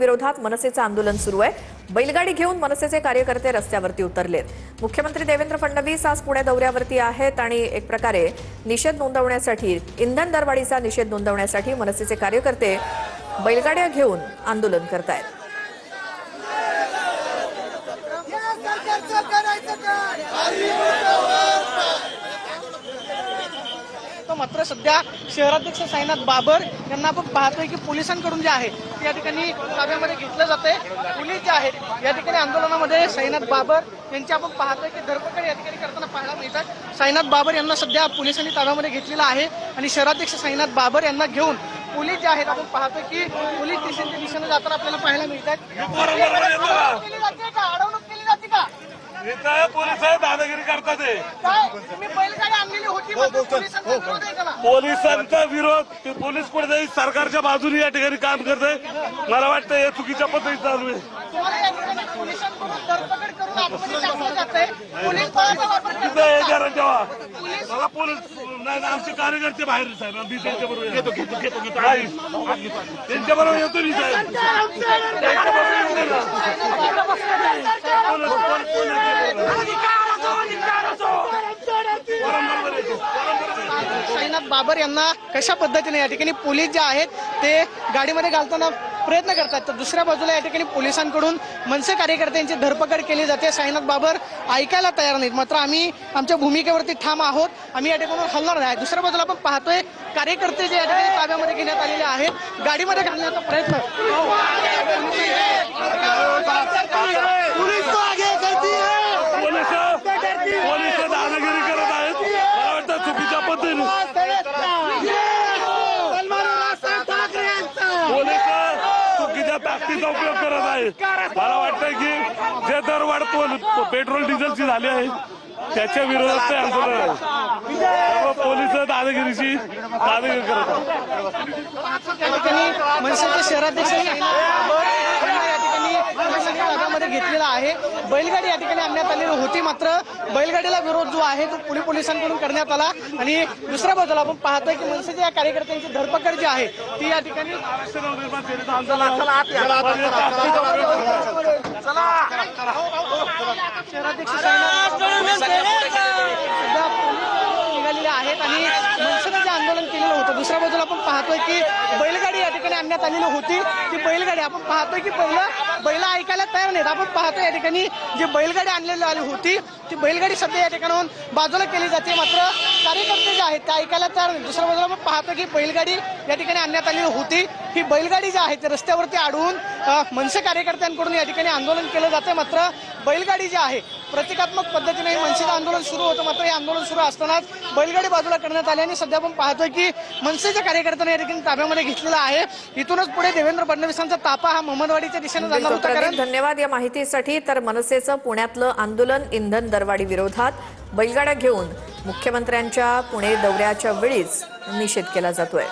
विरोधात मनसेचं आंदोलन सुरू आहे। बैलगाडी घेऊन मनसेचे कार्यकर्ते रस्त्यावरती उतरलेत। मुख्यमंत्री देवेंद्र फडणवीस आज पुणे दौऱ्यावरती आहेत आणि एक प्रकारे निषेध नोंदवण्यासाठी इंधन दरवाढीचा निषेध नोंदवण्यासाठी मनसेचे कार्यकर्ते बैलगाड्या घेऊन आंदोलन करतायत। मात्र सध्या शहराध्यक्ष साईनाथ बाबर यांना आपण पाहतोय की पोलिसांकडून जे आहे ते या ठिकाणी ताब्यामध्ये घेतलं जाते। पोलीस जे आहेत या ठिकाणी आंदोलनामध्ये साईनाथ बाबर यांची आपण पाहतोय की धरपकड या ठिकाणी करताना पाहायला मिळतात। साईनाथ बाबर यांना सध्या पोलिसांनी ताब्यामध्ये घेतलेला आहे आणि शहराध्यक्ष साईनाथ बाबर यांना घेऊन पोलीस जे आहेत आपण पाहतोय की पोलीस स्टेशनच्या दिशेने जाताना आपल्याला पाहायला मिळतात। अडवणूक केली जाते का? पोलीस दादागिरी करतात। तुम्ही बैलगाडी आणलेली होती पोलिसांचा विरोध पोलीस कुठेतरी सरकारच्या बाजूने या ठिकाणी काम करत आहे। मला वाटतं हे चुकीच्या पद्धतीने चालू आहे। आमचे कार्यकर्ते बाहेर साहेब आम्ही त्यांच्या बरोबर येतो मी साहेब साईनाथ बाबर यांना कशा पद्धतीने या ठिकाणी पोलीस जे आहेत ते गाडीमध्ये घालताना प्रयत्न करतात, तर दुसऱ्या बाजूला या ठिकाणी पोलिसांकडून मनसे कार्यकर्त्यांची धरपकड केली जाते। साईनाथ बाबर ऐकायला तयार नाहीत, मात्र आम्ही आमच्या भूमिकेवरती ठाम आहोत, आम्ही या ठिकाणी हलणार नाही। दुसऱ्या बाजूला आपण पाहतोय कार्यकर्ते जे या ठिकाणी ताब्यामध्ये घेण्यात आलेले आहेत, गाडीमध्ये घालण्याचा प्रयत्न पोलीस दादागिरी करत आहेत। मला वाटतं चुकीच्या पद्धतीने पोलीस चुकीच्या ताकदीचा उपयोग करत आहेत। मला वाटतं की जे दरवाढ पेट्रोल डिझेलची झाली आहे त्याच्या विरोधात ते आंदोलन आहे। पोलीस दादागिरीची दादागिरी करत आहेत। मनसेचे शहराध्यक्ष ताब्यामध्ये घेतलेला आहे। बैलगाडी या ठिकाणी आणण्यात आलेली होती, मात्र बैलगाडीला विरोध जो आहे तो पोलिसांकडून करण्यात आला आणि दुसऱ्या बाजूला आपण पाहतोय की मनसेच्या या कार्यकर्त्यांची धरपकड जी आहे ती या ठिकाणी शहराध्यक्ष निघालेले आहेत आणि मनसेने जे आंदोलन केलेलं होतं दुसऱ्या बाजूला आपण पाहतोय की बैलगाडी या ठिकाणी आणण्यात आलेली होती। ती बैलगाडी आपण पाहतोय की बैल ऐकायला तयार नाहीत। आपण पाहतोय या ठिकाणी जी बैलगाडी आणलेली आली होती ती बैलगाडी सध्या या ठिकाणाहून बाजूला केली जाते, मात्र कार्यकर्ते जे आहेत ते ऐकायला तयार नाहीत। दुसऱ्या बाजूला आपण पाहतोय की बैलगाडी या ठिकाणी आणण्यात आलेली होती, ही बैलगाडी जी आहे ते रस्त्यावरती अडवून मनसे कार्यकर्त्यांकडून या ठिकाणी आंदोलन केलं जाते। मात्र बैलगाडी जी आहे प्रतिकात्मक पद्धतीने मनसेचं आंदोलन सुरू होतं, मात्र हे आंदोलन सुरू असतानाच बैलगाडी बाजूला करण्यात आली आणि सध्या आपण पाहतोय की मनसेच्या कार्यकर्त्यांना या ठिकाणी ताब्यामध्ये घेतलेला आहे। इथूनच पुढे देवेंद्र फडणवीसांचा तापा हा मोहम्मदवाडीच्या दिशेने जाणार होता। धन्यवाद या माहितीसाठी। तर मनसेचं पुण्यातलं आंदोलन इंधन दरवाढी विरोधात बैलगाड्या घेऊन मुख्यमंत्र्यांच्या पुणे दौऱ्याच्या वेळीच निषेध केला जातोय।